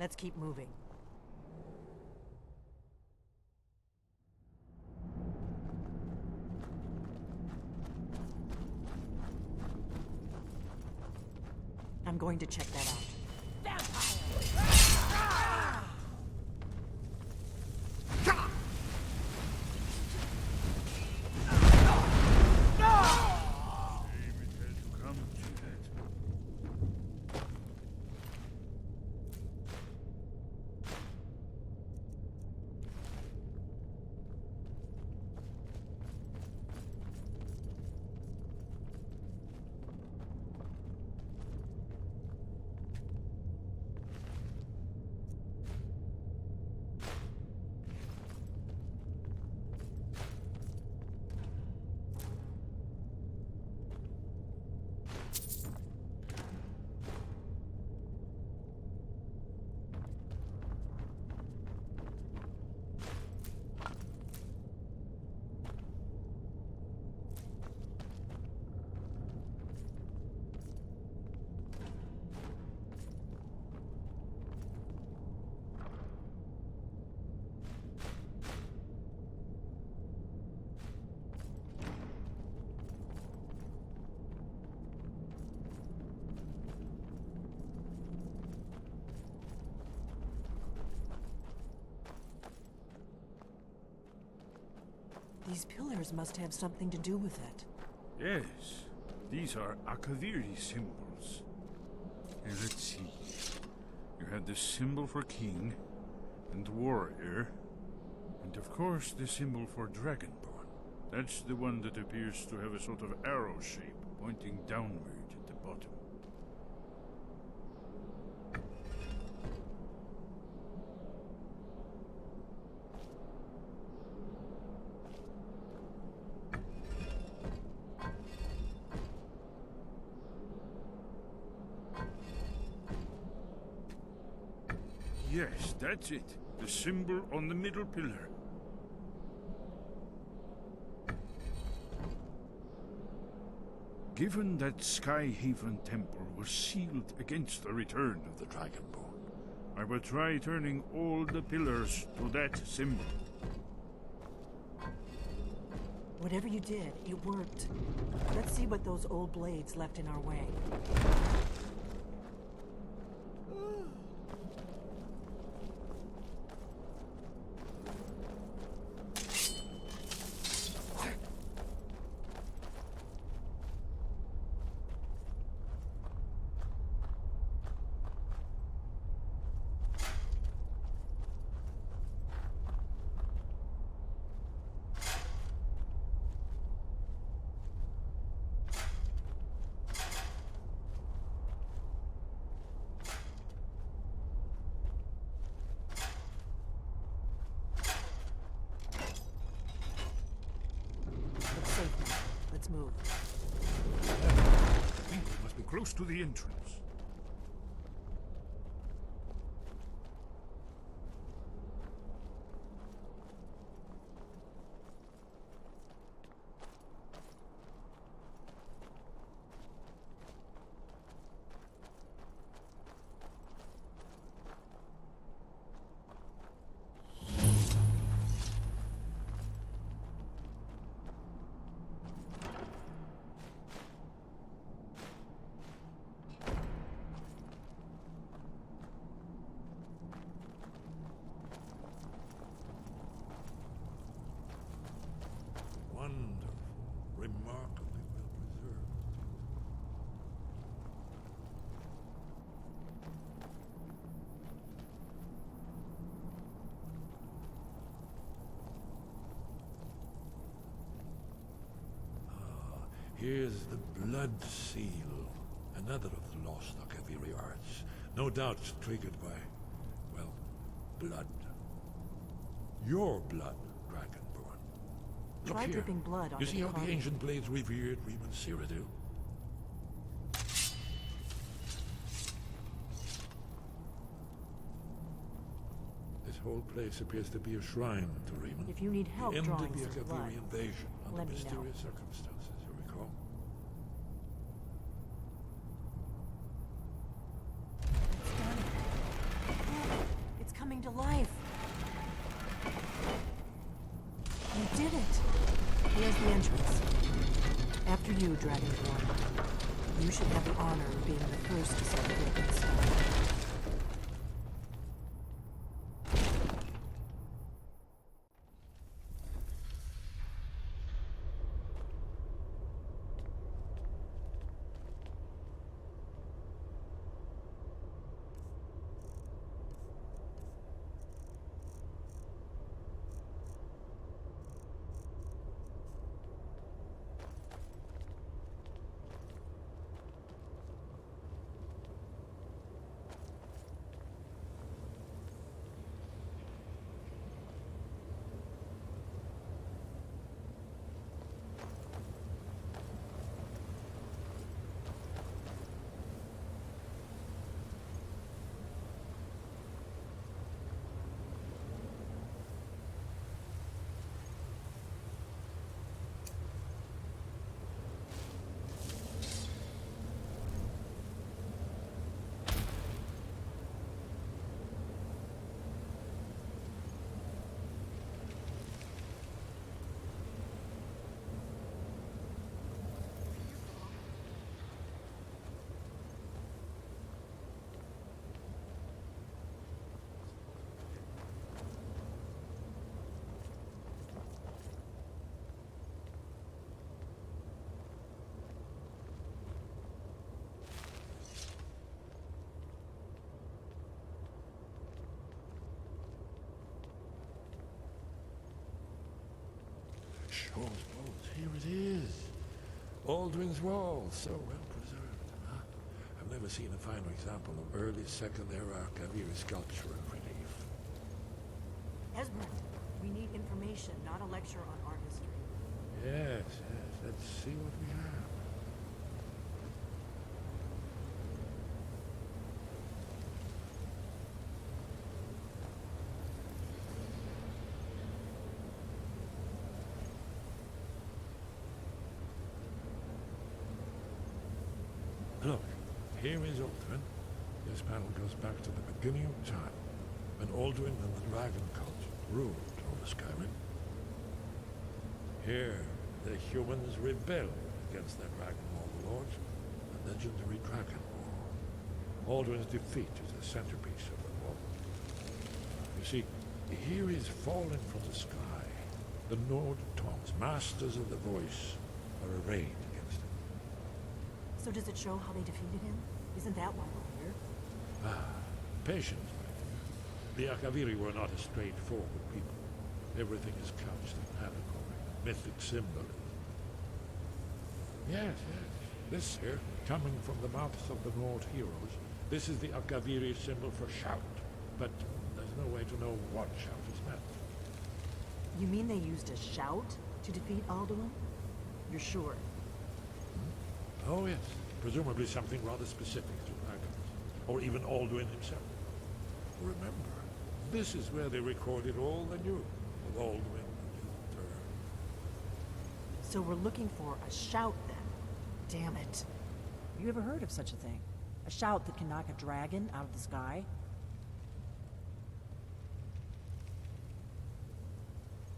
Let's keep moving. I'm going to check that out. These pillars must have something to do with it. Yes, these are Akaviri symbols. And let's see. You have the symbol for king and warrior, and of course the symbol for dragonborn. That's the one that appears to have a sort of arrow shape pointing downward at the bottom. Yes, that's it. The symbol on the middle pillar. Given that Skyhaven Temple was sealed against the return of the Dragonborn, I will try turning all the pillars to that symbol. Whatever you did, it worked. Let's see what those old blades left in our way. Let's move. I think we must be close to the entrance. Wonderful, remarkably well preserved. Here's the blood seal, another of the lost Akaviri arts. No doubt triggered by, well, blood. Your blood, Dragonborn. Look Try here. dripping blood on You see how the carving. ancient blades revered Reman Cyrodiil? This whole place appears to be a shrine to Reman. If you need help the end drawing of the some blood, Akaviri invasion under let me know. mysterious circumstances, you recall? the entrance. After you, Dragonborn. You should have the honor of being the first to set foot in the sky. Shaw's boat, here it is. Alduin's Wall, so well preserved. Huh? I've never seen a finer example of early Second Era Kaviri sculpture and relief. Esmond, we need information, not a lecture on art history. Yes, yes, let's see what we have. Look, here is Alduin. This panel goes back to the beginning of time, when Alduin and the dragon cult ruled over Skyrim. Here, the humans rebelled against their dragon overlords, the legendary Dragon War. Alduin's defeat is the centerpiece of the war. You see, here is fallen from the sky. The Nord Tongs, masters of the voice, are arrayed against him. So does it show how they defeated him? Isn't that why we're here? Patience, my dear. The Akaviri were not a straightforward people. Everything is couched in allegory, mythic symbolism. Yes, yes. This here, coming from the mouths of the Nord heroes, this is the Akaviri symbol for shout. But there's no way to know what shout is meant. You mean they used a shout to defeat Alduin? You're sure? Oh yes, presumably something rather specific to dragons, or even Alduin himself. Remember, this is where they recorded all they knew of Alduin and his return. So we're looking for a shout then. Damn it. You ever heard of such a thing? A shout that can knock a dragon out of the sky?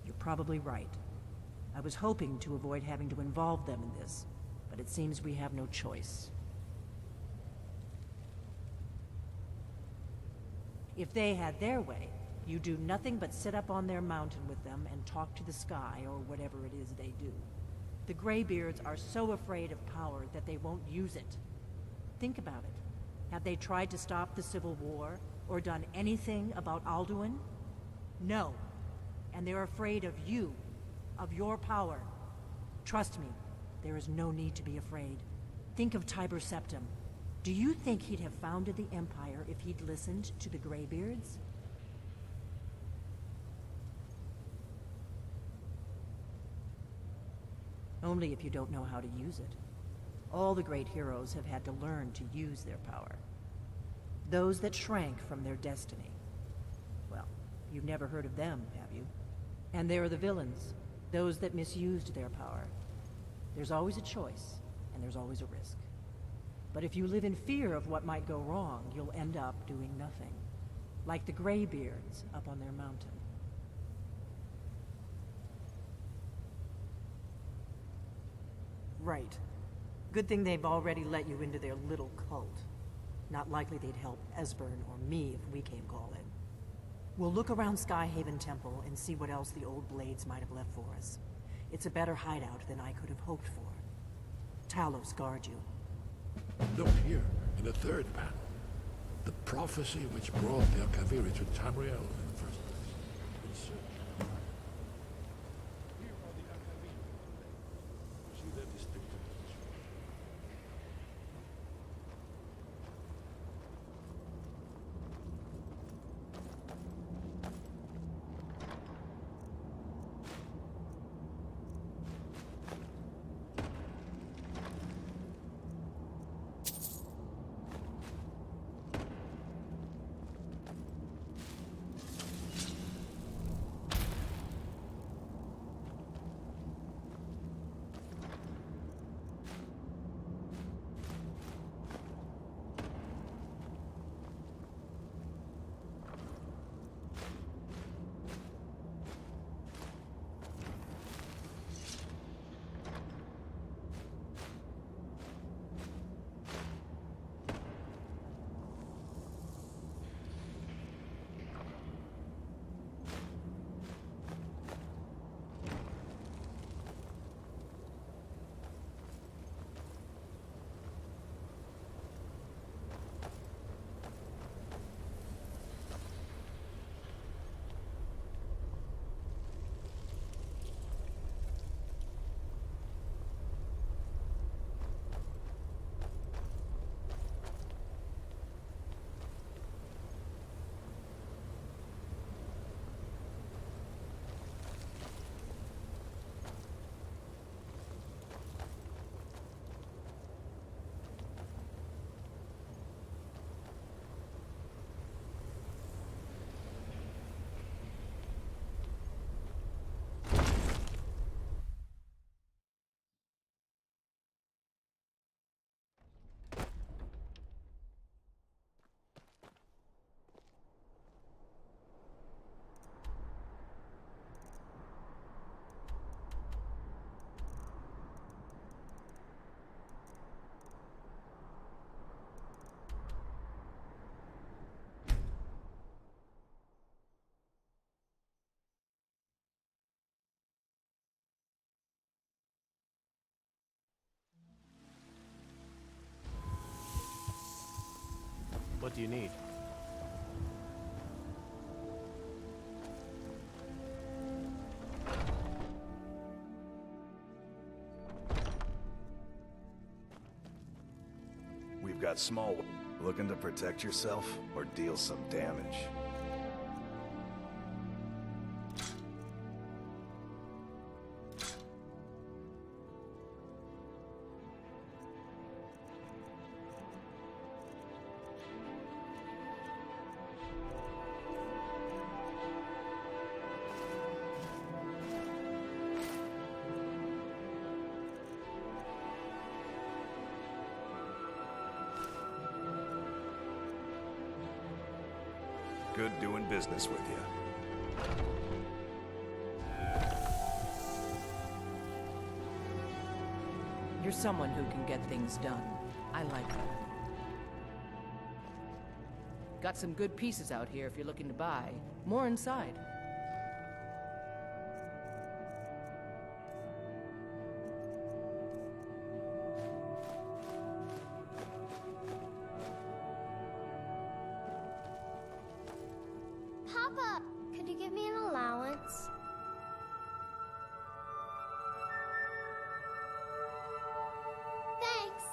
You're probably right. I was hoping to avoid having to involve them in this, but it seems we have no choice. If they had their way, you do nothing but sit up on their mountain with them and talk to the sky, or whatever it is they do. The Greybeards are so afraid of power that they won't use it. Think about it. Have they tried to stop the Civil War, or done anything about Alduin? No. And they're afraid of you, of your power. Trust me, there is no need to be afraid. Think of Tiber Septim. Do you think he'd have founded the Empire if he'd listened to the Greybeards? Only if you don't know how to use it. All the great heroes have had to learn to use their power. Those that shrank from their destiny. Well, you've never heard of them, have you? And there are the villains, those that misused their power. There's always a choice, and there's always a risk. But if you live in fear of what might go wrong, you'll end up doing nothing. Like the Greybeards up on their mountain. Right. Good thing they've already let you into their little cult. Not likely they'd help Esbern or me if we came calling. We'll look around Skyhaven Temple and see what else the old Blades might have left for us. It's a better hideout than I could have hoped for. Talos guard you. Look here, in the third panel. The prophecy which brought the Akaviri to Tamriel in the first place. Here are the Akaviri. You see their distinctive position. What do you need? We've got small... Looking to protect yourself or deal some damage? Good doing business with you. You're someone who can get things done. I like that. Got some good pieces out here if you're looking to buy. More inside. Papa, could you give me an allowance? Thanks.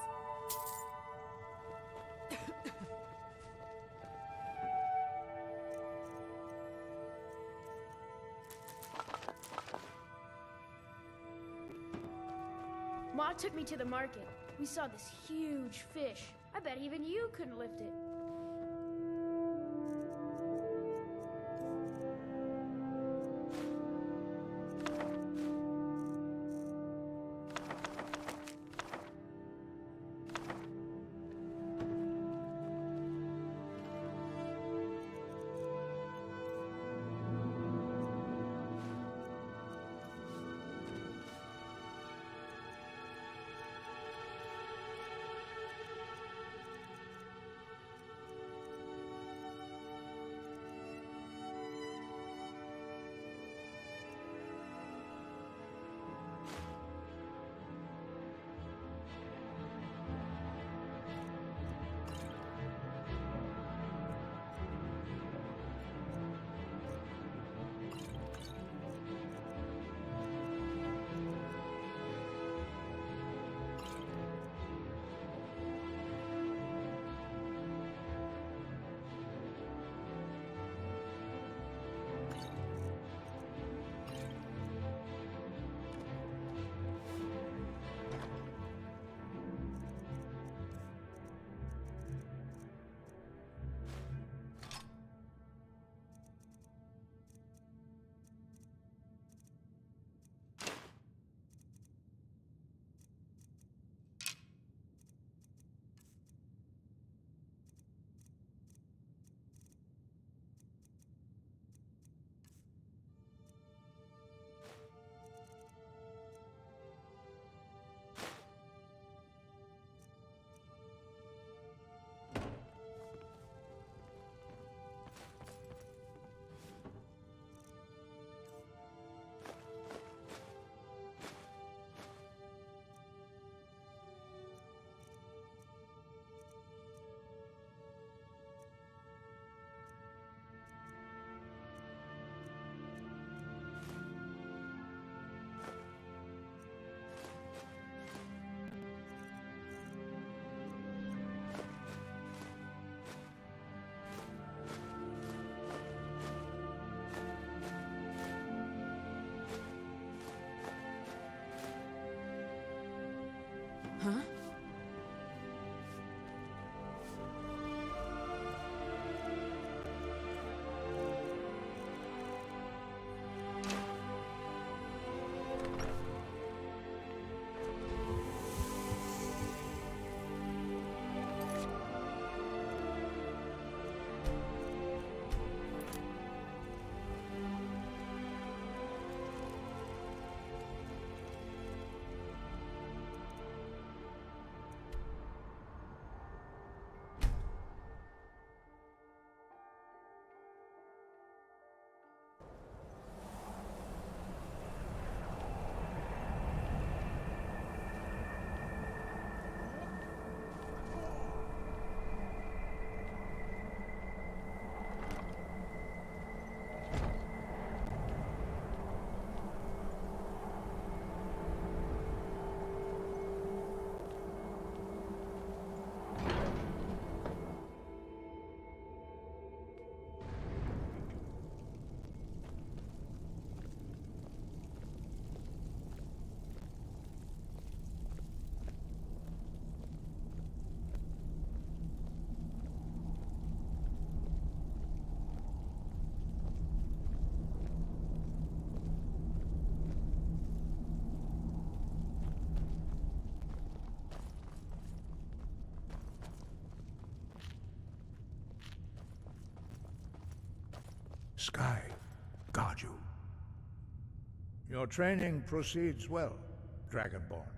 Ma took me to the market. We saw this huge fish. I bet even you couldn't lift it. Sky guard you. Your training proceeds well, Dragonborn.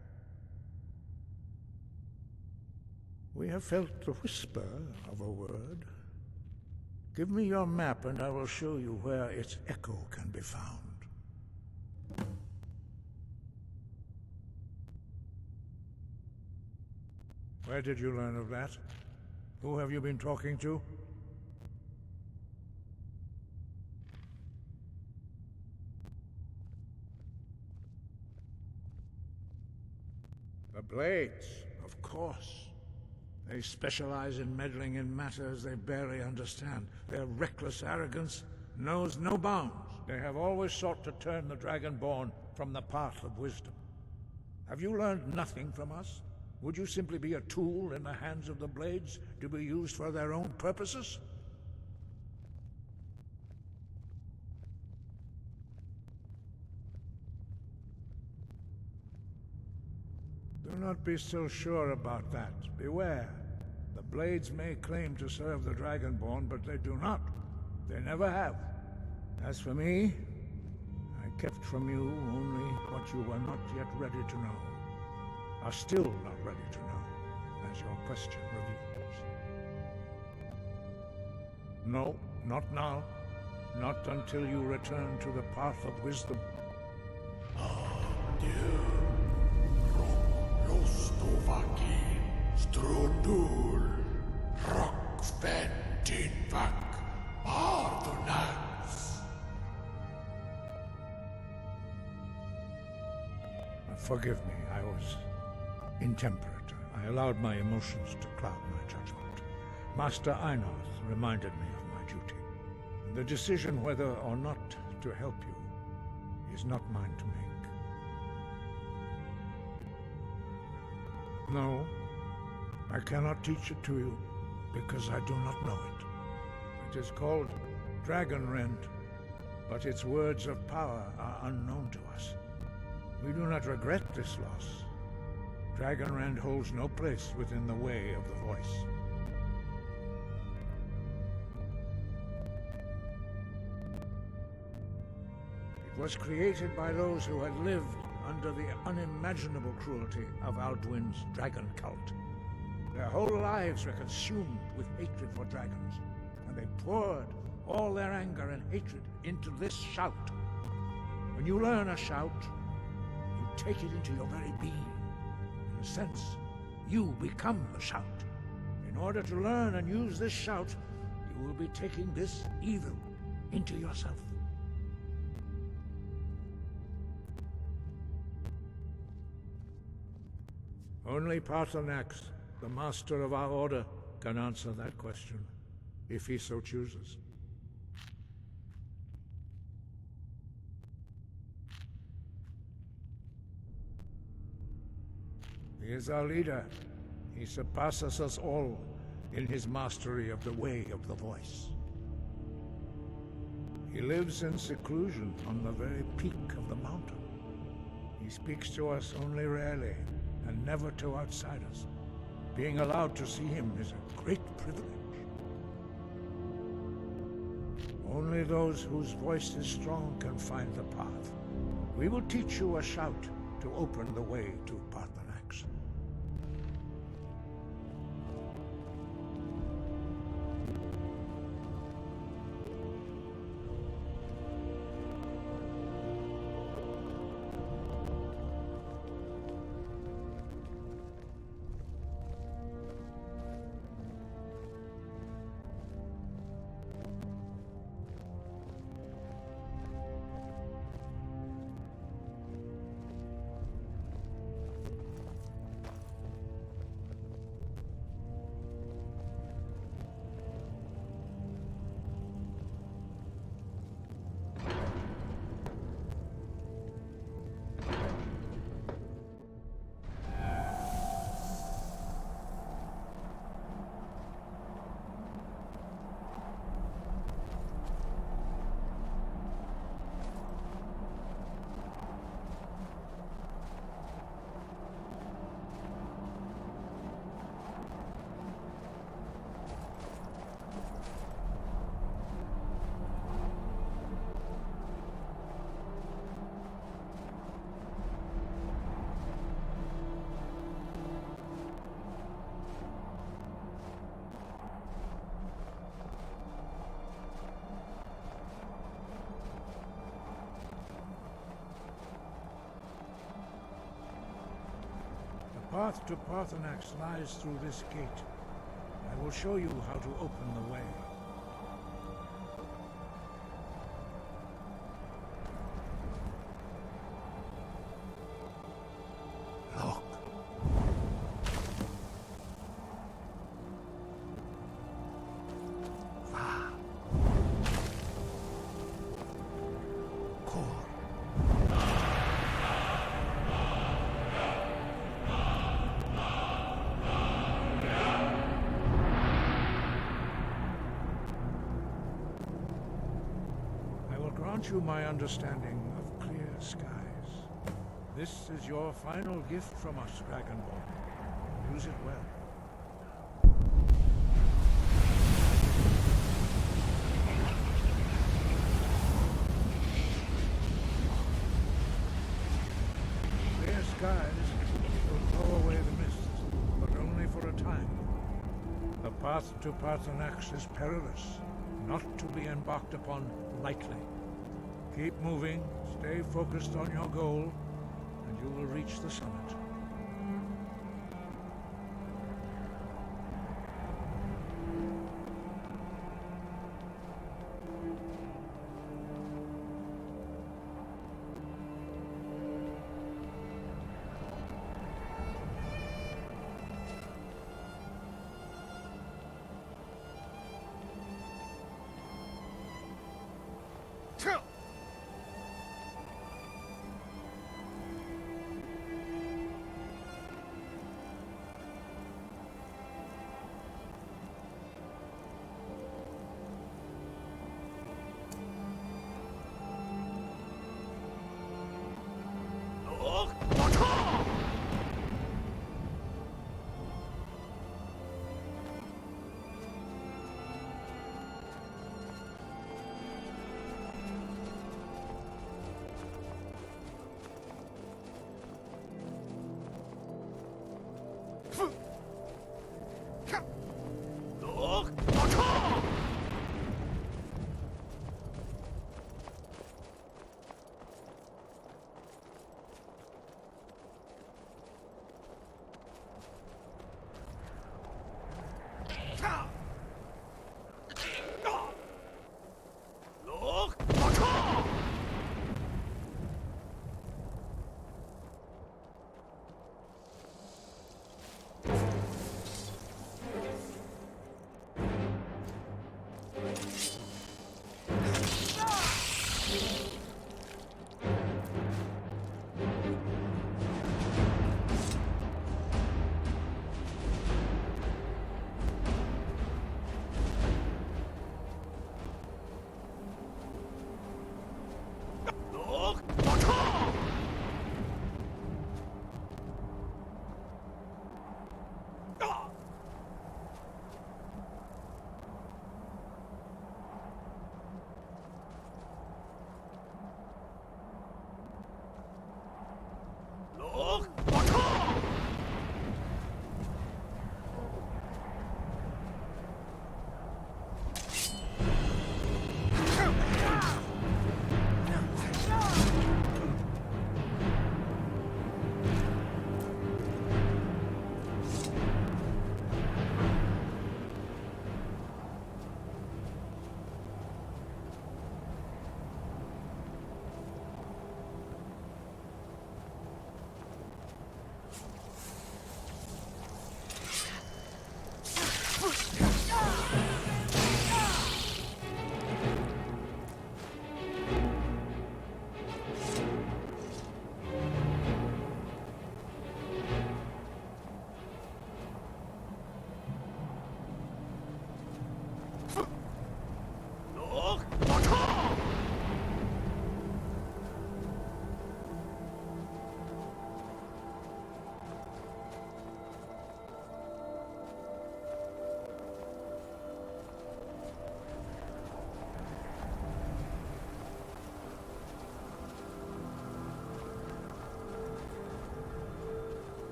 We have felt the whisper of a word. Give me your map and I will show you where its echo can be found. Where did you learn of that? Who have you been talking to? The Blades, of course. They specialize in meddling in matters they barely understand. Their reckless arrogance knows no bounds. They have always sought to turn the Dragonborn from the path of wisdom. Have you learned nothing from us? Would you simply be a tool in the hands of the Blades to be used for their own purposes? Do not be so sure about that. Beware. The Blades may claim to serve the Dragonborn, but they do not. They never have. As for me, I kept from you only what you were not yet ready to know. Are still not ready to know, as your question reveals. No, not now. Not until you return to the path of wisdom. Lostovaki, Strundul, Rockventinvak, Ardonax. Forgive me, I was intemperate. I allowed my emotions to cloud my judgment. Master Einarth reminded me of my duty. The decision whether or not to help you is not mine to make. No, I cannot teach it to you, because I do not know it. It is called Dragonrend, but its words of power are unknown to us. We do not regret this loss. Dragonrend holds no place within the way of the voice. It was created by those who had lived under the unimaginable cruelty of Alduin's dragon cult. Their whole lives were consumed with hatred for dragons, and they poured all their anger and hatred into this shout. When you learn a shout, you take it into your very being. In a sense, you become the shout. In order to learn and use this shout, you will be taking this evil into yourself. Only Paarthurnax, the master of our order, can answer that question, if he so chooses. He is our leader. He surpasses us all in his mastery of the way of the voice. He lives in seclusion on the very peak of the mountain. He speaks to us only rarely, and never to outsiders. Being allowed to see him is a great privilege. Only those whose voice is strong can find the path. We will teach you a shout to open the way to Paarthurnax. path to Parthenax lies through this gate. I will show you how to open the way. Look. Va. Cor. I will grant you my understanding of clear skies. This is your final gift from us, Dragonborn. Use it well. Clear skies will blow away the mist, but only for a time. The path to Parthenax is perilous, not to be embarked upon lightly. Keep moving, stay focused on your goal, and you will reach the summit.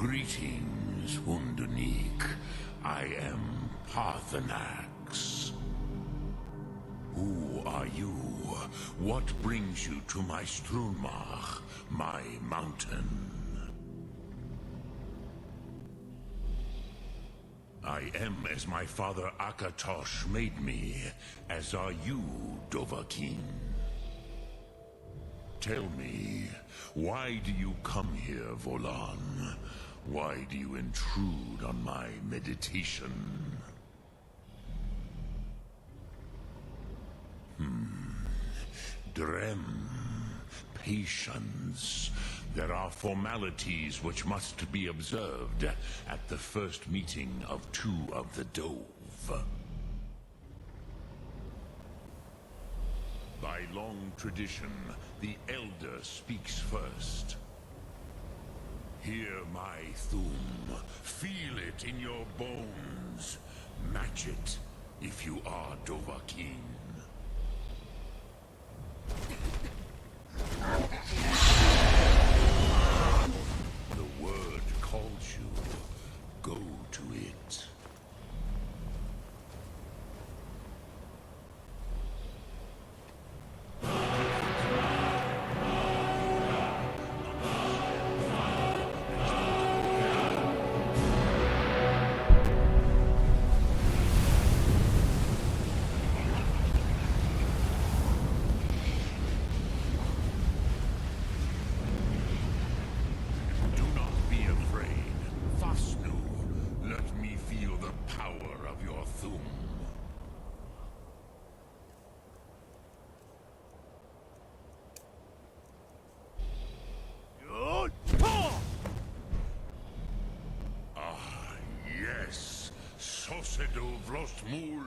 Greetings, Hundunik. I am Parthenax. Who are you? What brings you to my Strunmach, my mountain? I am as my father Akatosh made me, as are you, Dovahkiin. Tell me, why do you come here, Volan? Why do you intrude on my meditation? Drem. Patience. There are formalities which must be observed at the first meeting of two of the Dove. By long tradition, the Elder speaks first. Hear my Thum. Feel it in your bones. Match it if you are Dovahkiin. The word calls you. Go to it. Do not be afraid. Fasnu, let me feel the power of your Thum. Ah, yes. Sosedo Vlostmul.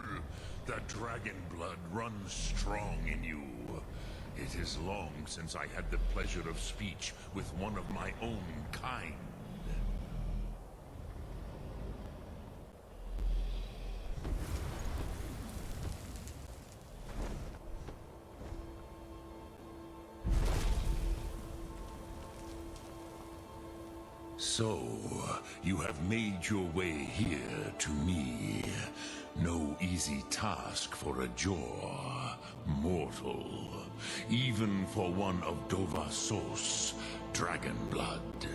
The dragon blood runs strong in you. It is long since I had the pleasure of speech with one of my own kind. So, you have made your way here to me. No easy task for a Jor, mortal. Even for one of Dovahsos, dragon blood.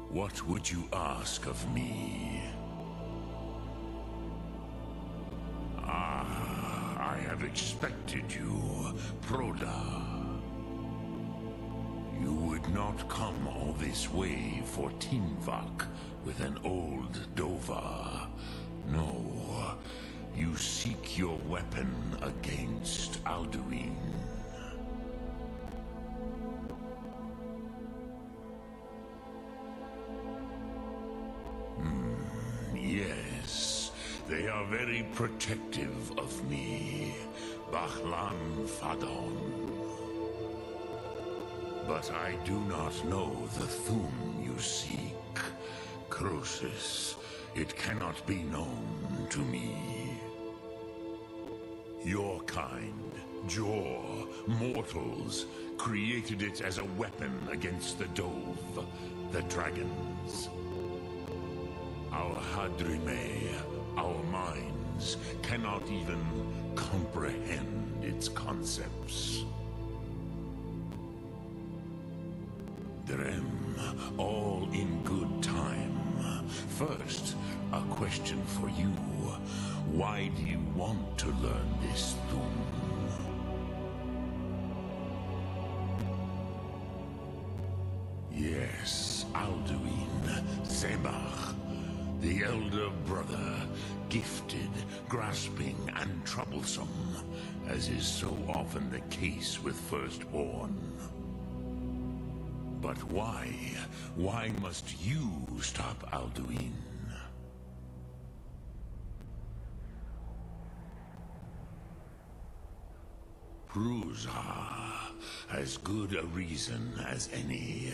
What would you ask of me? Ah, I have expected you, Proda. You would not come all this way for Tinvak with an old Dova. No, you seek your weapon against Alduin. Yes, they are very protective of me, Bahlan Fadon. But I do not know the Thum you seek. Croesus, it cannot be known to me. Your kind, Jor, mortals, created it as a weapon against the Dove, the dragons. Our Hadrime, our minds, cannot even comprehend its concepts. Drem, all in good time. First, a question for you. Why do you want to learn this Thum? Yes, Alduin, Zebach, the elder brother, gifted, grasping, and troublesome, as is so often the case with firstborn. But why? Why must you stop Alduin? Prusa, as good a reason as any.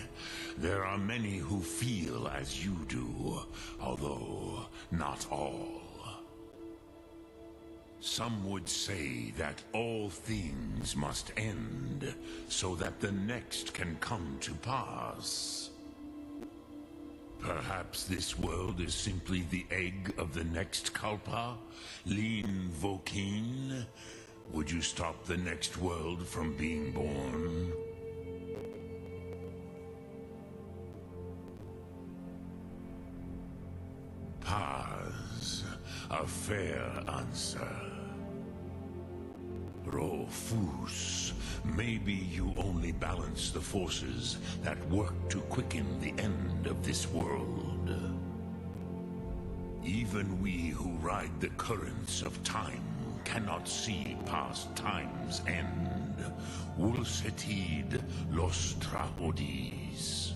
There are many who feel as you do, although not all. Some would say that all things must end, so that the next can come to pass. Perhaps this world is simply the egg of the next Kalpa? Lean Vokeen? Would you stop the next world from being born? Paz, a fair answer. Rofus, maybe you only balance the forces that work to quicken the end of this world. Even we who ride the currents of time cannot see past time's end. Wulsetid los Trahodis.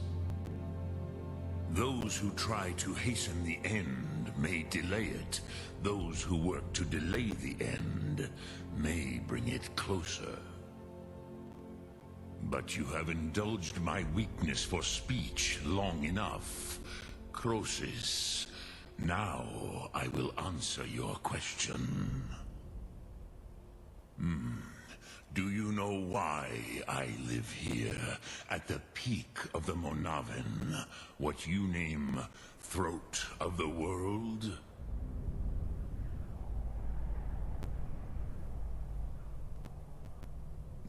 Those who try to hasten the end may delay it. Those who work to delay the end may bring it closer. But you have indulged my weakness for speech long enough. Croesus, now I will answer your question. Do you know why I live here, at the peak of the Monaven, what you name Throat of the World?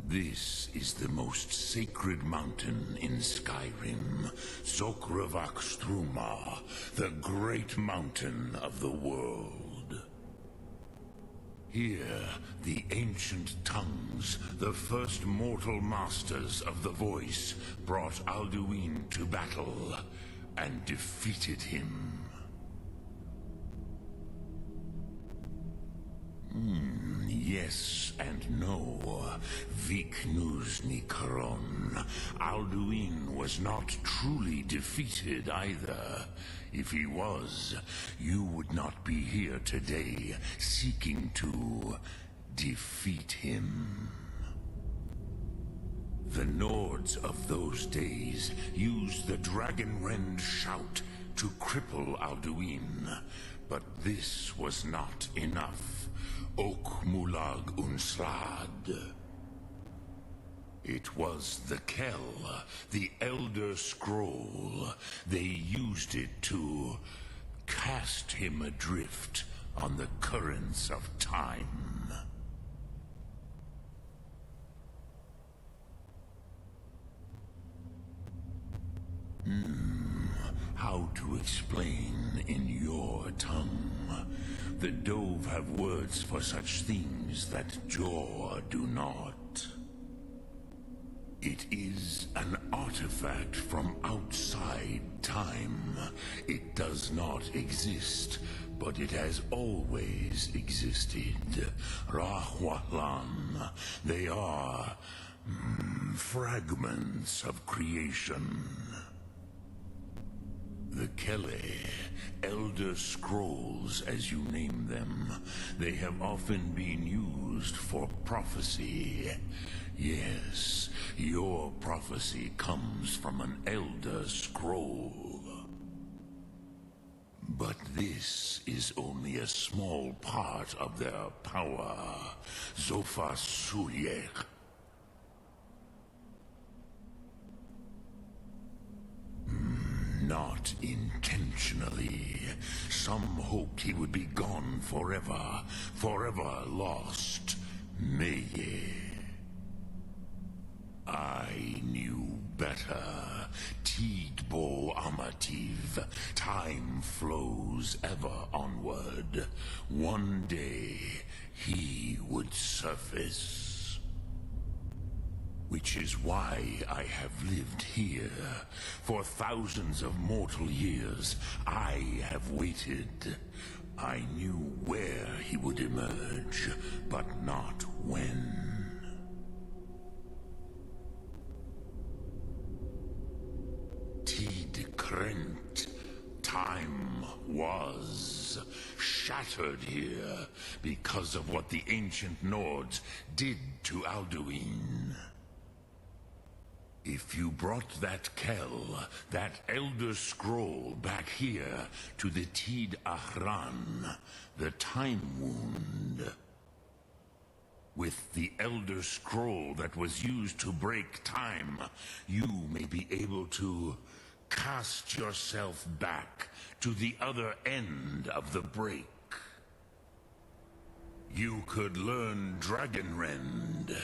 This is the most sacred mountain in Skyrim, Zokravak Struma, the great mountain of the world. Here, the ancient tongues, the first mortal masters of the voice, brought Alduin to battle and defeated him. Yes and no. Viknus Nikaron. Alduin was not truly defeated either. If he was, you would not be here today seeking to defeat him. The Nords of those days used the Dragonrend shout to cripple Alduin, but this was not enough. Ok Mulag Unslad. It was the Kell, the Elder Scroll. They used it to cast him adrift on the currents of time. How to explain in your tongue? The Dove have words for such things that Jor do not. It is an artifact from outside time. It does not exist, but it has always existed. Rahwalan. They are fragments of creation. The Kele, Elder Scrolls as you name them, they have often been used for prophecy. Yes, your prophecy comes from an Elder Scroll. But this is only a small part of their power. Zofa Suyek. Not intentionally. Some hoped he would be gone forever, forever lost. Meye. I knew better. Tidbo Amativ. Time flows ever onward. One day, he would surface. Which is why I have lived here. For thousands of mortal years, I have waited. I knew where he would emerge, but not when. Tid Krent. Time was shattered here because of what the ancient Nords did to Alduin. If you brought that Kell, that Elder Scroll, back here to the Tid Ahran, the Time Wound, with the Elder Scroll that was used to break time, you may be able to cast yourself back to the other end of the break. You could learn Dragonrend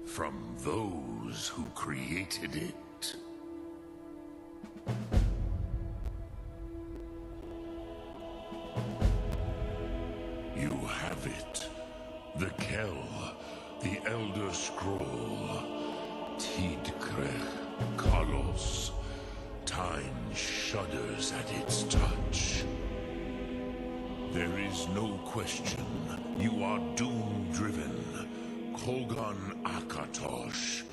from those who created it. You have it. The Kell, the Elder Scroll, Tidkrech Kalos. Time shudders at its touch. There is no question. You are doom-driven. Kogan Akatosh.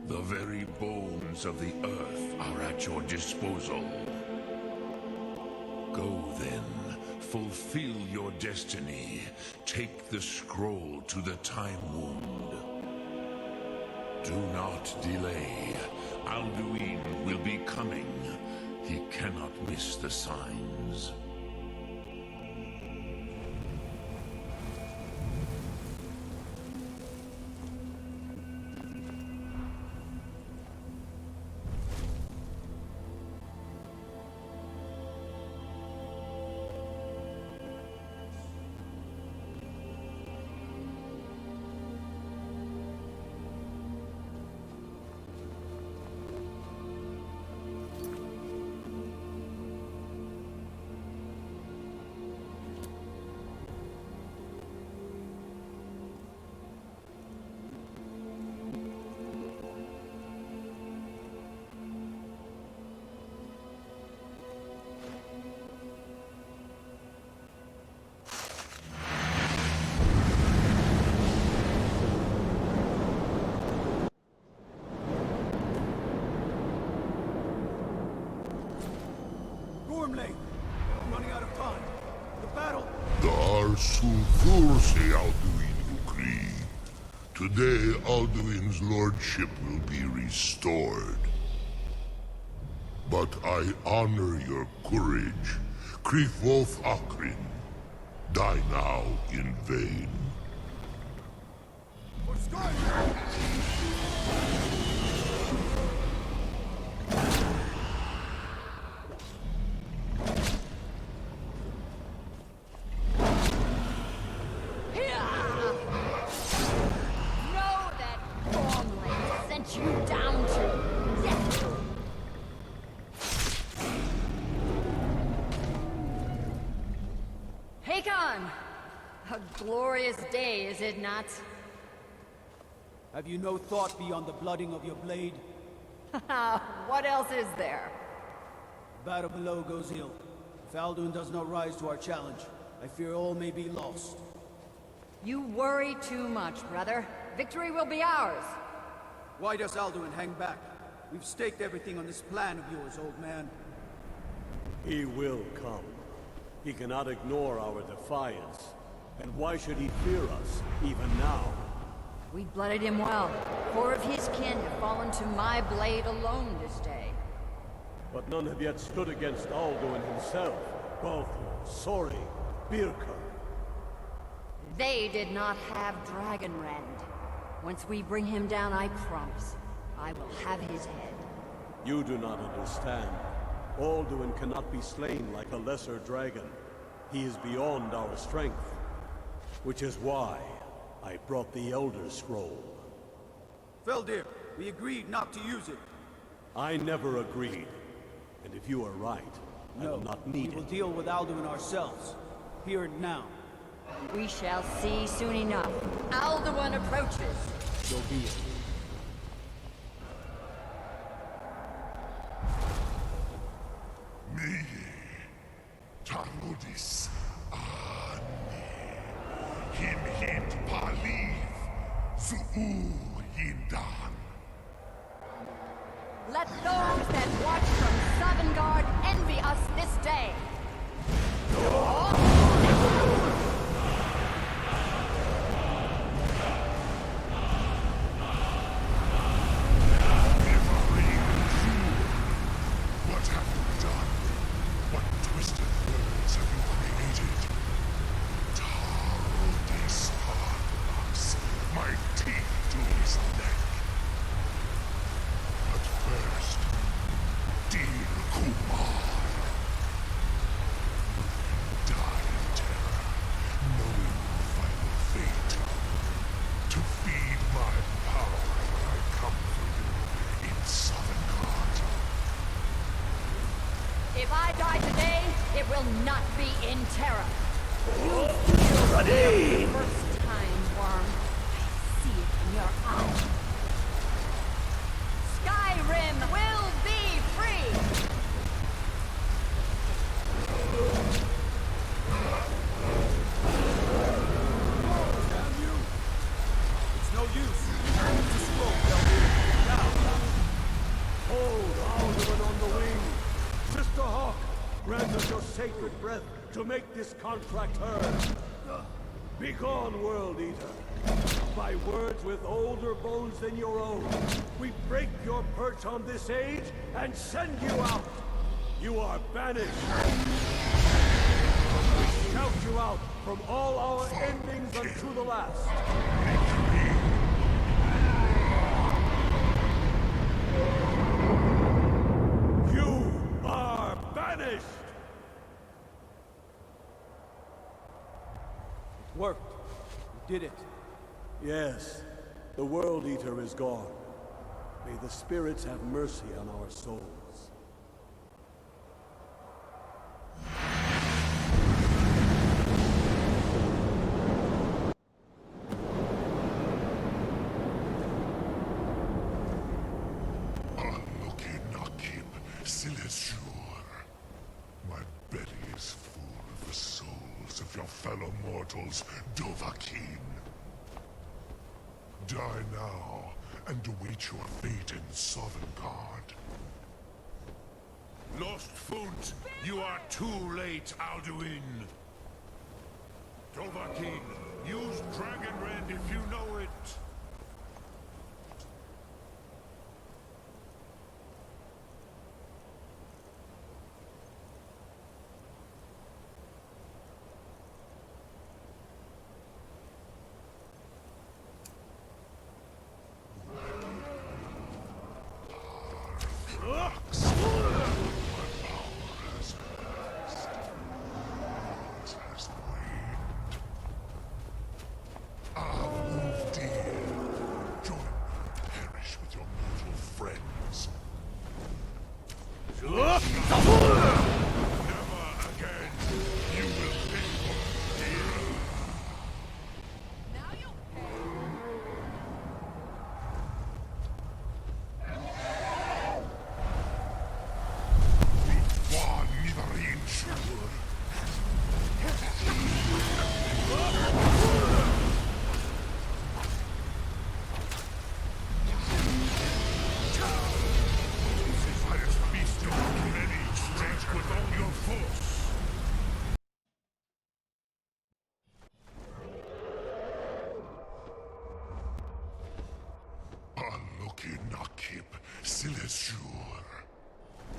The very bones of the earth are at your disposal. Go then. Fulfill your destiny. Take the scroll to the Time Wound. Do not delay. Alduin will be coming. He cannot miss the signs. I'm running out of time. The battle! Dar Sulthurse Alduin Ukri. Today, Alduin's lordship will be restored. But I honor your courage. Krifwolf Akrin. Die now in vain. For Skyrim! A glorious day, is it not? Have you no thought beyond the blooding of your blade? What else is there? The battle below goes ill. If Alduin does not rise to our challenge, I fear all may be lost. You worry too much, brother. Victory will be ours. Why does Alduin hang back? We've staked everything on this plan of yours, old man. He will come. He cannot ignore our defiance. And why should he fear us, even now? We blooded him well. 4 of his kin have fallen to my blade alone this day. But none have yet stood against Alduin himself. Balthor, Sori, Birka. They did not have Dragonrend. Once we bring him down, I promise, I will have his head. You do not understand. Alduin cannot be slain like a lesser dragon. He is beyond our strength. Which is why I brought the Elder Scroll. Feldir, we agreed not to use it. I never agreed. And if you are right, I will not need we will it. deal with Alduin ourselves. Here and now. We shall see soon enough. Alduin approaches. So be it. Me, Tarudis, Him hint paliv, Zuu hindan. Let those that watch from Sovngarde envy us this day. What have you done? What twisted words have you created? Tarudis hardlocks, my teeth to his neck. But first, deal cool. will not be in terror. You feel ready. First time, worm. I see it in your eyes. Skyrim will be free. Damn you! It's no use. It's a smoke, now. Hold Alderman on the wing. Sister Hawk, grant us your sacred breath to make this contract heard. Begone, World Eater. By words with older bones than your own, we break your perch on this age and send you out. You are banished. We shout you out from all our endings unto the last. You are banished! It worked. We did it. Yes, the World Eater is gone. May the spirits have mercy on our souls. My belly is full of the souls of your fellow mortals, Dovahkiin. Die now, and await your fate in Sovngarde. Lost Funt, you are too late, Alduin. Dovahkiin, use Dragon Rend if you know it.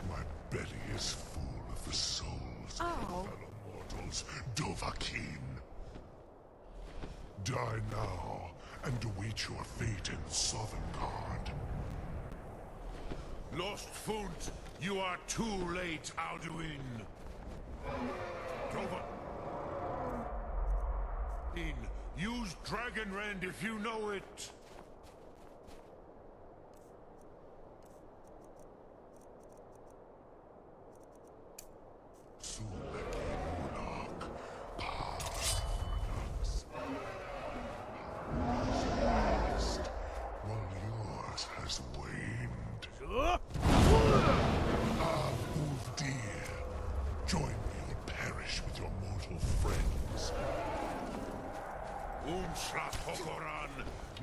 My belly is full of the souls of your fellow mortals, Dovahkiin. Die now, and await your fate in Sovngarde. Lost Funt, you are too late, Alduin. Dovahkiin, use Dragon Rend if you know it.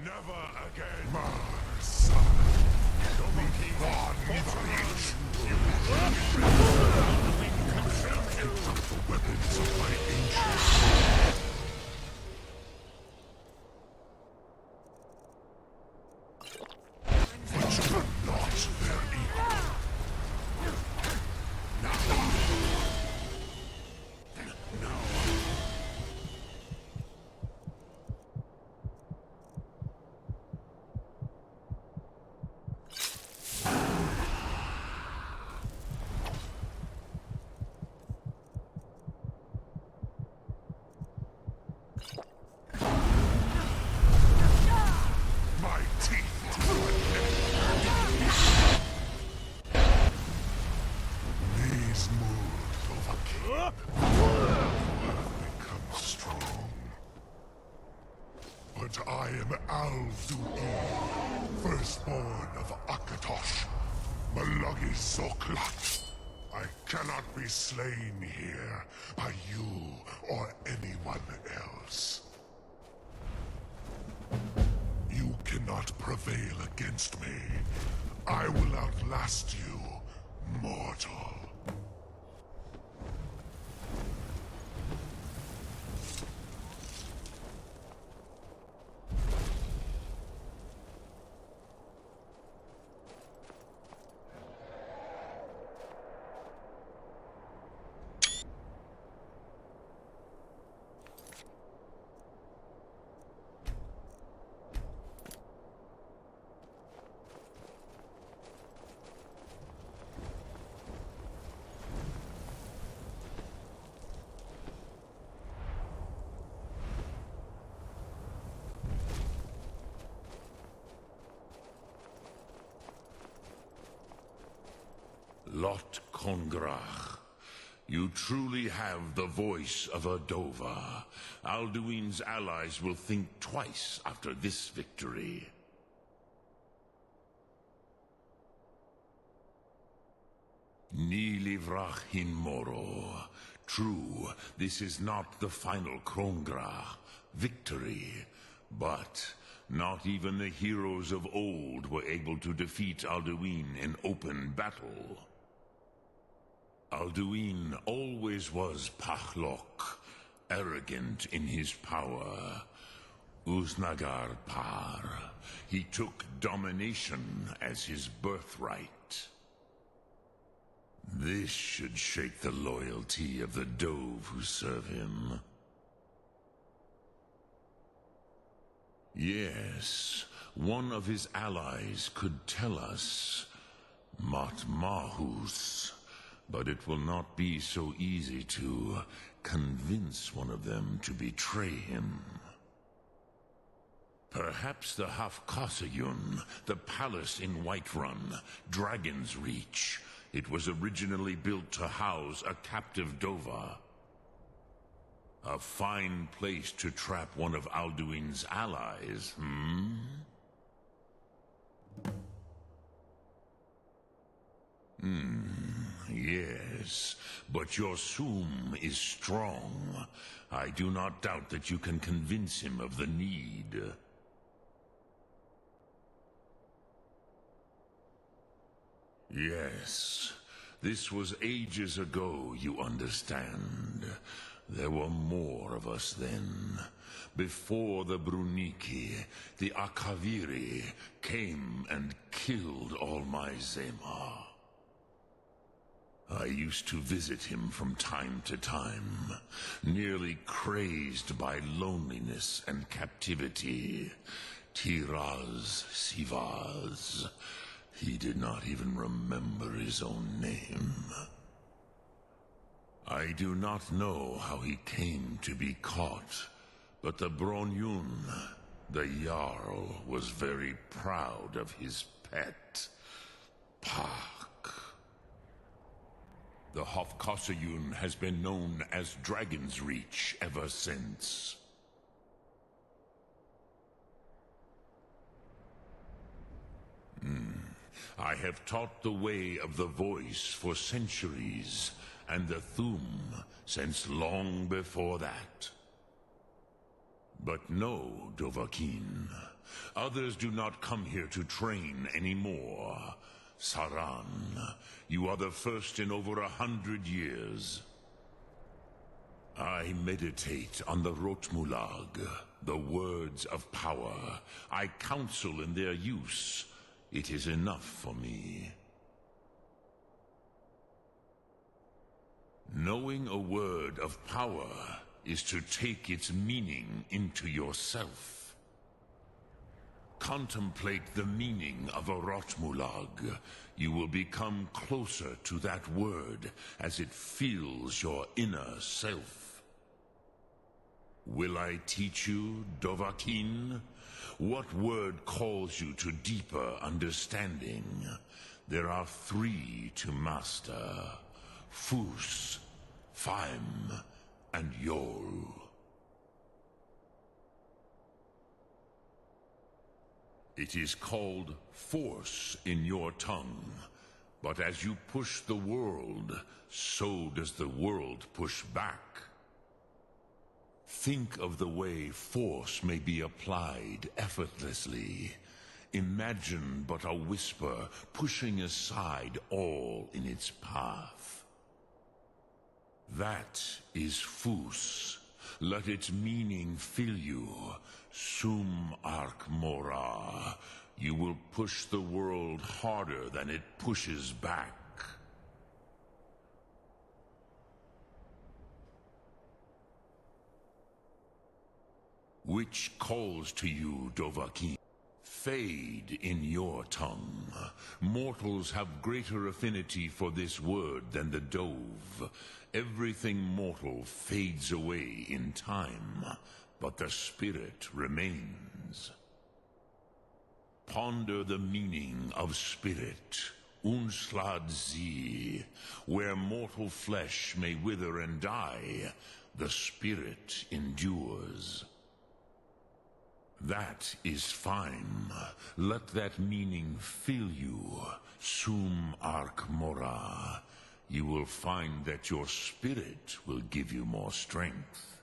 Never again. Marsa. Dovahkiin, you the weapons of my ancient. But you are not their equal. but I am Alduin, firstborn of Akatosh, Malagi Zoklat. I cannot be slain here by you or anyone else. You cannot prevail against me. I will outlast you, mortal. Lot Kongrach, you truly have the voice of a Dova. Alduin's allies will think twice after this victory. Ni livrach hin moro. True, this is not the final Kongrach victory, but not even the heroes of old were able to defeat Alduin in open battle. Alduin always was Pachlok, arrogant in his power. Uznagar Par. He took domination as his birthright. This should shake the loyalty of the Dove who serve him. Yes, one of his allies could tell us. Matmahus. But it will not be so easy to convince one of them to betray him. Perhaps the Hafkasayun, the palace in Whiterun, Dragon's Reach. It was originally built to house a captive Dova. A fine place to trap one of Alduin's allies, Yes, but your Sum is strong. I do not doubt that you can convince him of the need. Yes, this was ages ago, you understand. There were more of us then. Before the Bruniki, the Akaviri came and killed all my Zema. I used to visit him from time to time, nearly crazed by loneliness and captivity. Tiraz Sivaz. He did not even remember his own name. I do not know how he came to be caught, but the Bronyun, the Jarl, was very proud of his pet, Pak. The Hofkosayun has been known as Dragon's Reach ever since. I have taught the way of the voice for centuries, and the Thum since long before that. But no, Dovahkiin. Others do not come here to train anymore. Saran, you are the first in over 100 years. I meditate on the Rotmulag, the words of power. I counsel in their use. It is enough for me. Knowing a word of power is to take its meaning into yourself. Contemplate the meaning of a Rotmulag. You will become closer to that word as it fills your inner self. Will I teach you, Dovahkiin? What word calls you to deeper understanding? There are 3 to master. Fus, Faim, and Yol. It is called force in your tongue. But as you push the world, so does the world push back. Think of the way force may be applied effortlessly. Imagine but a whisper pushing aside all in its path. That is Fus. Let its meaning fill you. Sum arc mora. You will push the world harder than it pushes back. Which calls to you, Dovahkiin? Fade in your tongue. Mortals have greater affinity for this word than the Dove. Everything mortal fades away in time, but the spirit remains. Ponder the meaning of spirit, Unslad Zi. Where mortal flesh may wither and die, the spirit endures. That is fine. Let that meaning fill you, Sum arc mora. You will find that your spirit will give you more strength.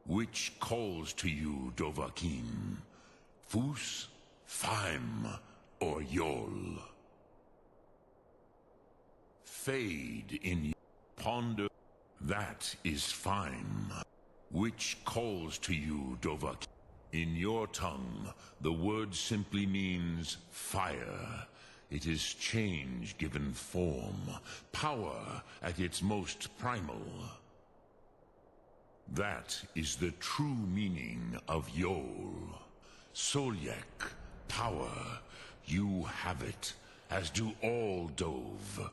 Which calls to you, Dovahkiin? Fus, Faim, or Yol? Fade in ponder. That is fine. Which calls to you, Dovahkiin? In your tongue, the word simply means fire. It is change given form, power at its most primal. That is the true meaning of Yol. Solyek, power. You have it, as do all Dove.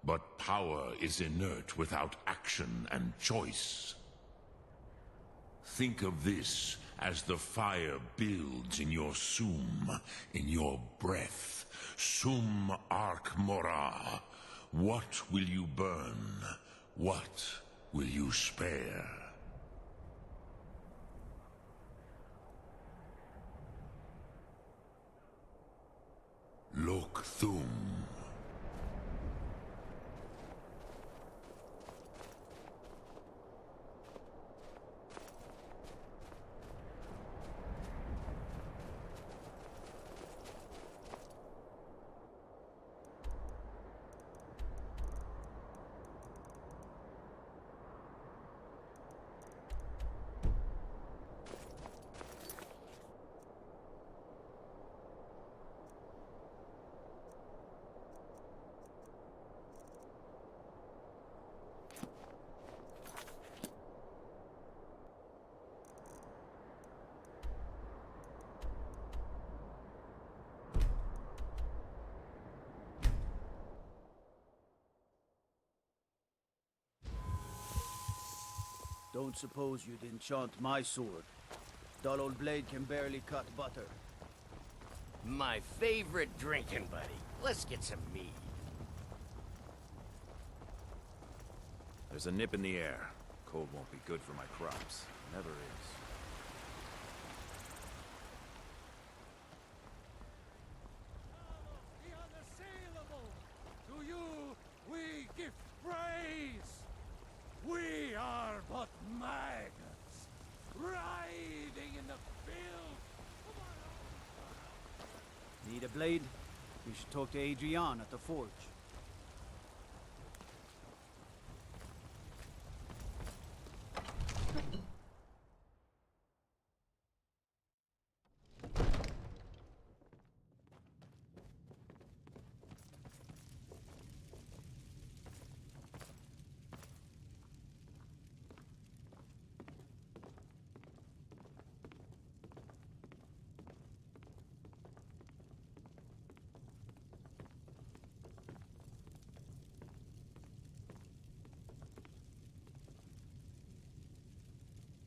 But power is inert without action and choice. Think of this as the fire builds in your sum, in your breath. Sum arc mora. What will you burn? What will you spare? Lok Thum. Don't suppose you'd enchant my sword. Dull old blade can barely cut butter. My favorite drinking buddy. Let's get some mead. There's a nip in the air. Cold won't be good for my crops. Never is. The unassailable! To you we give praise! We are but maggots, writhing in the filth. Need a blade? We should talk to Adrian at the forge.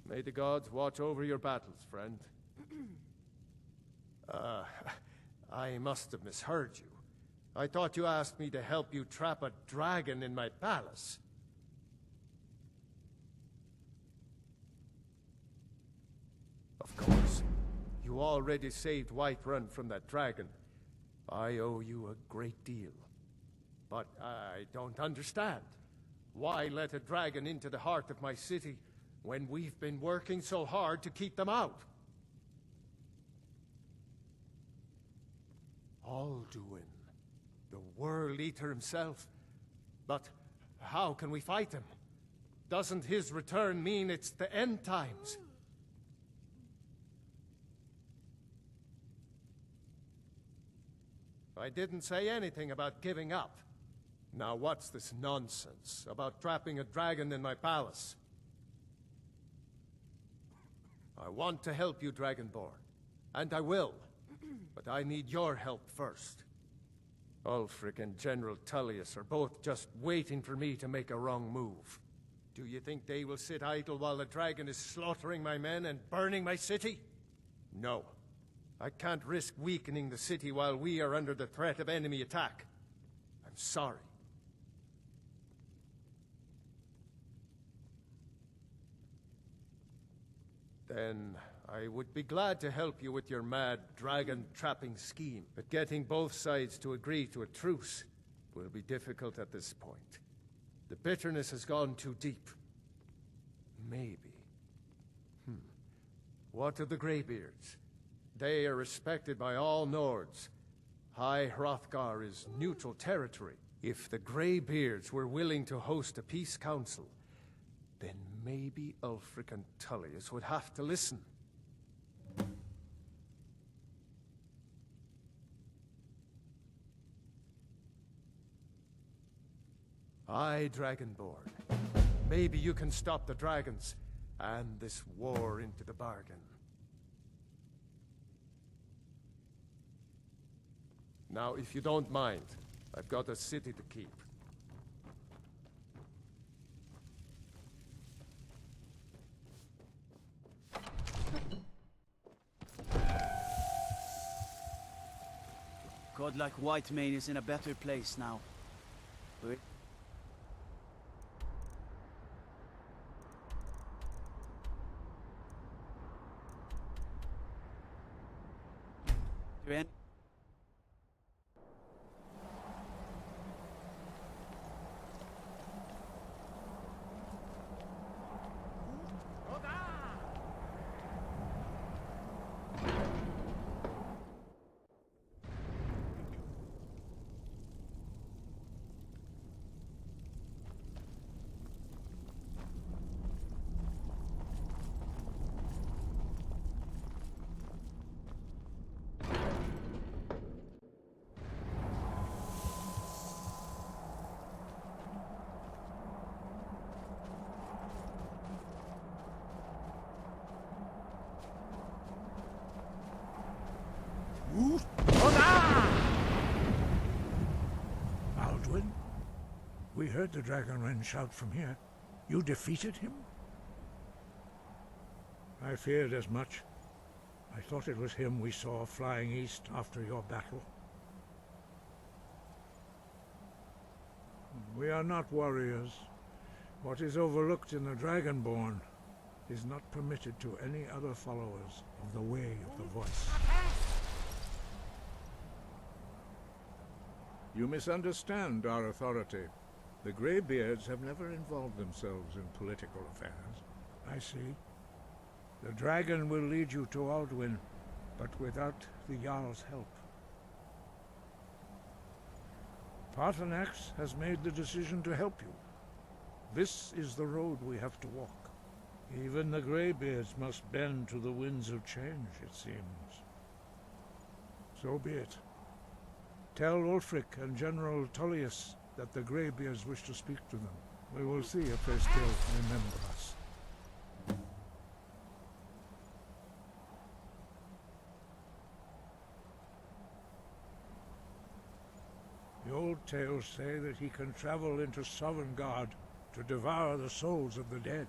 May the gods watch over your battles, friend. I must have misheard you. I thought you asked me to help you trap a dragon in my palace. Of course. You already saved Whiterun from that dragon. I owe you a great deal. But I don't understand. Why let a dragon into the heart of my city when we've been working so hard to keep them out? Alduin, the World Eater himself. But how can we fight him? Doesn't his return mean it's the end times? I didn't say anything about giving up. Now what's this nonsense about trapping a dragon in my palace? I want to help you, Dragonborn. And I will. But I need your help first. Ulfric and General Tullius are both just waiting for me to make a wrong move. Do you think they will sit idle while the dragon is slaughtering my men and burning my city? No. I can't risk weakening the city while we are under the threat of enemy attack. I'm sorry. Then I would be glad to help you with your mad dragon-trapping scheme, but getting both sides to agree to a truce will be difficult at this point. The bitterness has gone too deep. Maybe. What of the Greybeards? They are respected by all Nords. High Hrothgar is neutral territory. If the Greybeards were willing to host a peace council, then maybe Ulfric and Tullius would have to listen. Aye, Dragonborn. Maybe you can stop the dragons, and this war into the bargain. Now, if you don't mind, I've got a city to keep. Godlike Whitemane is in a better place now. Wait. Do any- Alduin? We heard the Dragonren shout from here. You defeated him? I feared as much. I thought it was him we saw flying east after your battle. We are not warriors. What is overlooked in the Dragonborn is not permitted to any other followers of the Way of the Voice. You misunderstand our authority. The Greybeards have never involved themselves in political affairs. I see. The dragon will lead you to Alduin, but without the Jarl's help. Paarthurnax has made the decision to help you. This is the road we have to walk. Even the Greybeards must bend to the winds of change, it seems. So be it. Tell Ulfric and General Tullius that the Greybeards wish to speak to them. We will see if they still remember us. The old tales say that he can travel into Sovngarde to devour the souls of the dead.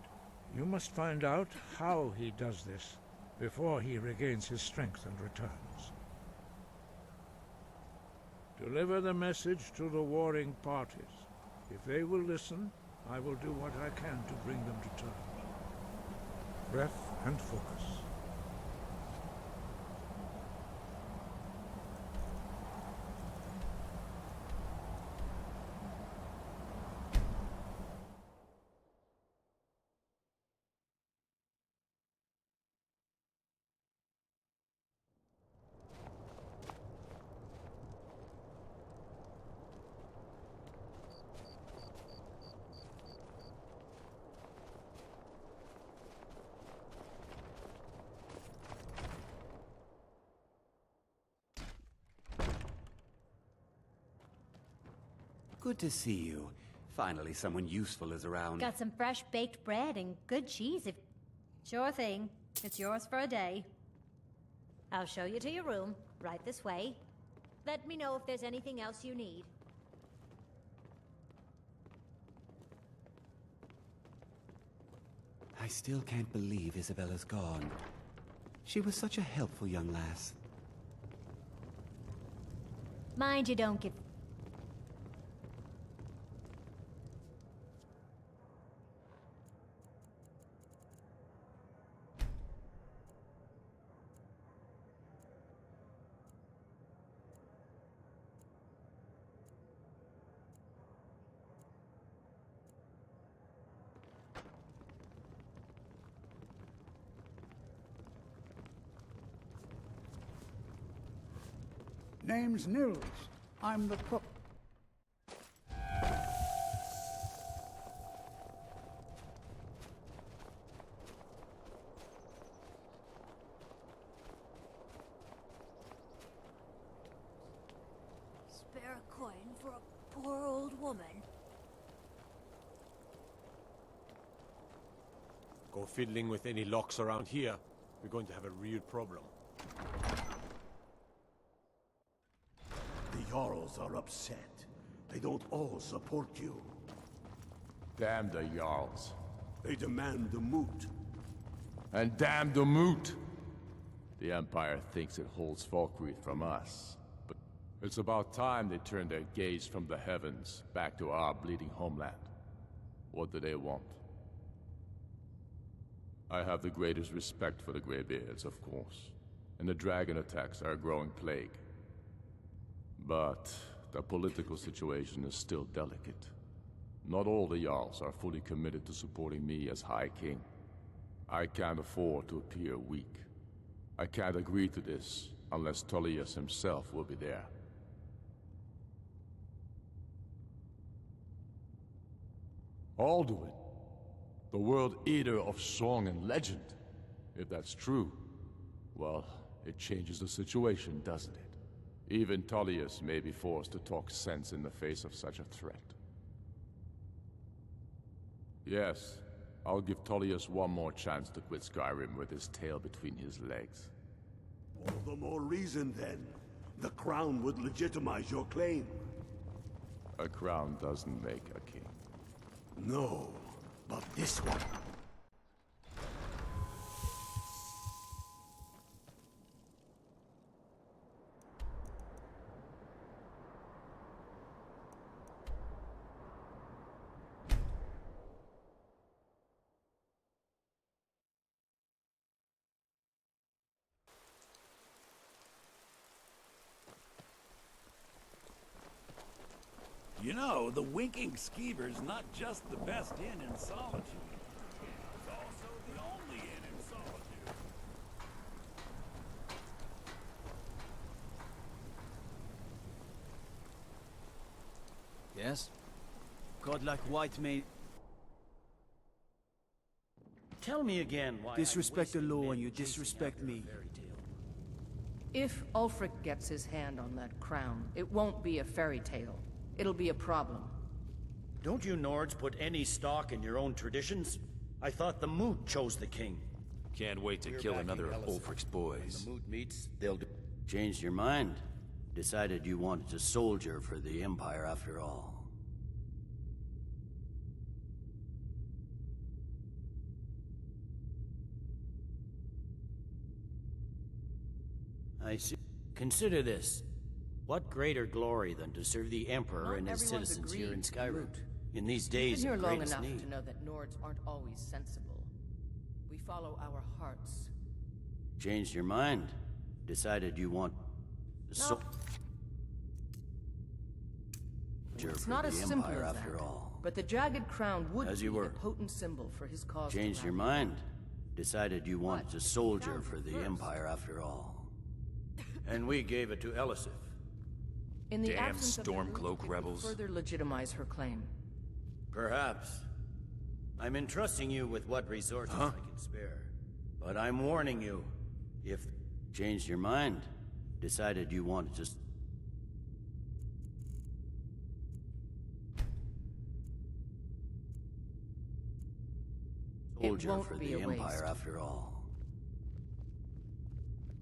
You must find out how he does this before he regains his strength and returns. Deliver the message to the warring parties. If they will listen, I will do what I can to bring them to terms. Breath and focus. Good to see you. Finally, someone useful is around. Got some fresh baked bread and good cheese if... Sure thing. It's yours for a day. I'll show you to your room, right this way. Let me know if there's anything else you need. I still can't believe Isabella's gone. She was such a helpful young lass. Mind you don't give... Name's Nils. I'm the cook. Spare a coin for a poor old woman. Go fiddling with any locks around here. We're going to have a real problem. The Jarls are upset. They don't all support you. Damn the Jarls. They demand the moot. And damn the moot! The Empire thinks it holds Falkreath from us. But it's about time they turn their gaze from the heavens back to our bleeding homeland. What do they want? I have the greatest respect for the Greybeards, of course. And the dragon attacks are a growing plague. But the political situation is still delicate. Not all the Jarls are fully committed to supporting me as High King. I can't afford to appear weak. I can't agree to this unless Tullius himself will be there. Alduin, the World Eater of song and legend. If that's true, well, it changes the situation, doesn't it? Even Tullius may be forced to talk sense in the face of such a threat. Yes, I'll give Tullius one more chance to quit Skyrim with his tail between his legs. All the more reason, then. The crown would legitimize your claim. A crown doesn't make a king. No, but this one. You know, the Winking Skeever's not just the best inn in Solitude. It's also the only inn in Solitude. Yes? Godlike white may... Tell me again why Disrespect the law and you disrespect me. If Ulfric gets his hand on that crown, it won't be a fairy tale. It'll be a problem. Don't you Nords put any stock in your own traditions? I thought the Moot chose the king. Can't wait to kill another of Ulfric's boys. When the Moot meets, they'll do... Changed your mind? Decided you wanted to soldier for the Empire after all. I see. Consider this. What greater glory than to serve the Emperor Not and his everyone's citizens agreed here in to Skyrim? root. In these You've been days here of long greatest enough need. to know that Nords aren't always sensible. We follow our hearts. Changed your mind? Decided you want to soldier It's for not the as simple Empire as after that. all. But the Jagged Crown would As be you a were. potent symbol for his cause. to Changed your rally. mind? Decided you wanted to soldier for the Empire after all. And we gave it to Elisif. In the Damn absence of the Moot, Stormcloak it would rebels. further legitimize her claim. Perhaps. I'm entrusting you with what resources I can spare. But I'm warning you, if changed your mind, decided you wanted to... Soldier won't for be the a Empire waste. after all.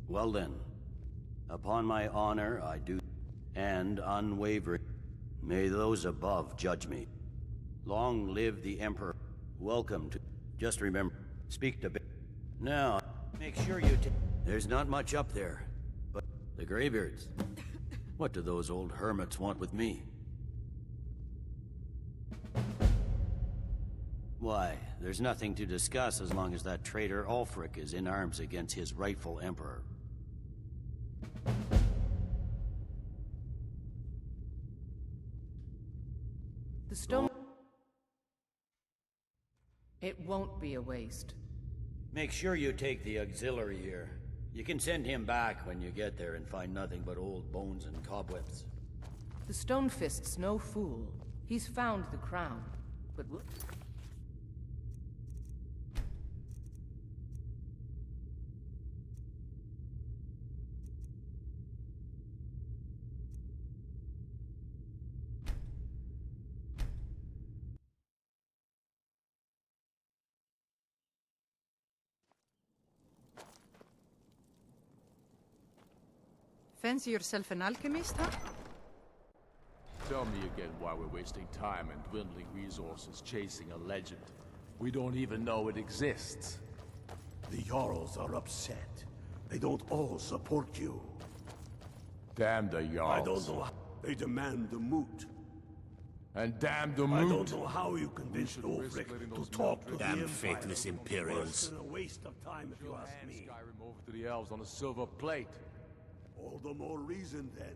Well then, upon my honor I do, and unwavering, may those above judge me. Long live the Emperor. Welcome to... Just remember, speak to... Now, make sure you there's not much up there, but the Greybeards. What do those old hermits want with me? Why, there's nothing to discuss as long as that traitor Ulfric is in arms against his rightful emperor. The stone... It won't be a waste. Make sure you take the auxiliary here. You can send him back when you get there and find nothing but old bones and cobwebs. The Stonefist's no fool. He's found the crown. But fancy yourself an alchemist, huh? Tell me again why we're wasting time and dwindling resources chasing a legend. We don't even know it exists. The Jarls are upset. They don't all support you. Damn the Jarls. I don't know how. They demand the moot. And damn the moot. I don't know how you convinced Ulfric to talk to the Empire. Damn faithless Imperials. Worse than a waste of time if you ask me. Skyrim over to the elves on a silver plate. All the more reason then.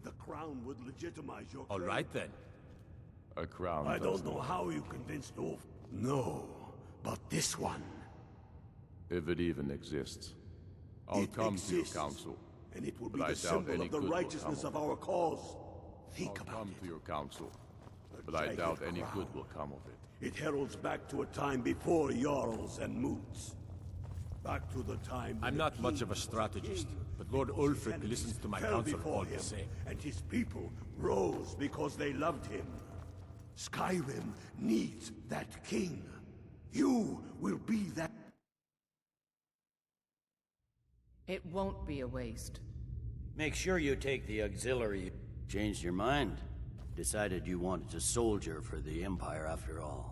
The crown would legitimize your All claim. right then. A crown. I don't know how you convinced Ulf. No, but this one. If it even exists. I'll come to your council. And it will be but the I doubt symbol any of the good will righteousness come of our cause. Think I'll about come to your council. But I jagged doubt any crown. good will come of it. It heralds back to a time before Jarls and Moots. Back to the time when I'm the not king much of a was strategist, king, but Lord because his Ulfric enemies listens to my fell counsel before all him, the same. and his people rose because they loved him. Skyrim needs that king. You will be that. it won't be a waste. Make sure you take the auxiliary. Changed your mind? Decided you wanted to soldier for the Empire after all.